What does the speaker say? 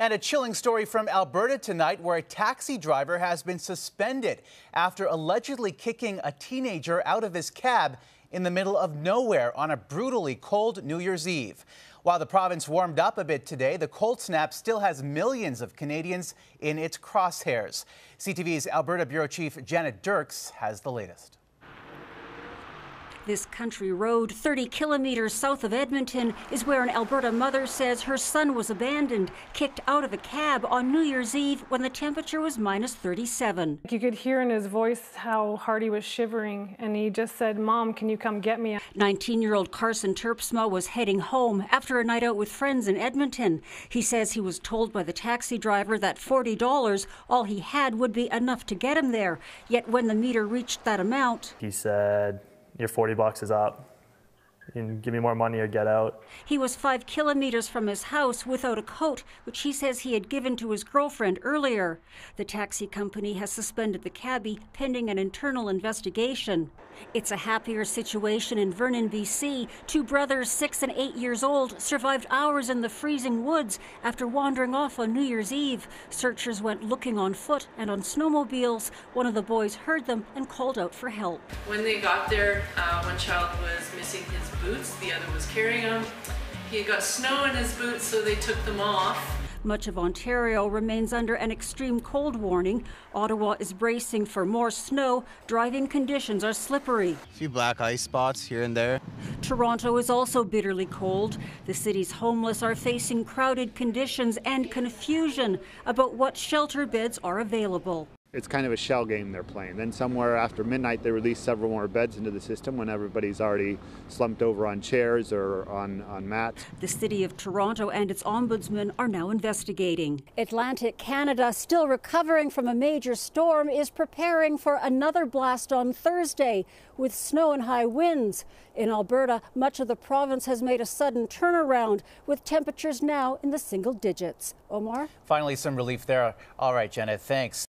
And a chilling story from Alberta tonight, where a taxi driver has been suspended after allegedly kicking a teenager out of his cab in the middle of nowhere on a brutally cold New Year's Eve. While the province warmed up a bit today, the cold snap still has millions of Canadians in its crosshairs. CTV's Alberta Bureau Chief Janet Dirks has the latest. This country road, 30 kilometers south of Edmonton, is where an Alberta mother says her son was abandoned, kicked out of a cab on New Year's Eve when the temperature was minus 37. You could hear in his voice how hard he was shivering, and he just said, "Mom, can you come get me?" 19-year-old Carson Terpsma was heading home after a night out with friends in Edmonton. He says he was told by the taxi driver that $40, all he had, would be enough to get him there. Yet when the meter reached that amount, he said, "Your $40 is up. You can give me more money or get out." He was 5 kilometers from his house without a coat, which he says he had given to his girlfriend earlier. The taxi company has suspended the cabbie pending an internal investigation. It's a happier situation in Vernon, BC. Two brothers, 6 and 8 years old, survived hours in the freezing woods after wandering off on New Year's Eve. Searchers went looking on foot and on snowmobiles. One of the boys heard them and called out for help. When they got there, one child was missing his boots, the other was carrying them. He got snow in his boots, so they took them off. Much of Ontario remains under an extreme cold warning. Ottawa is bracing for more snow. Driving conditions are slippery. A few black ice spots here and there. Toronto is also bitterly cold. The city's homeless are facing crowded conditions and confusion about what shelter beds are available. It's kind of a shell game they're playing. Then somewhere after midnight, they release several more beds into the system when everybody's already slumped over on chairs or on mats. The City of Toronto and its ombudsman are now investigating. Atlantic Canada, still recovering from a major storm, is preparing for another blast on Thursday with snow and high winds. In Alberta, much of the province has made a sudden turnaround, with temperatures now in the single digits. Omar? Finally, some relief there. All right, Janet, thanks.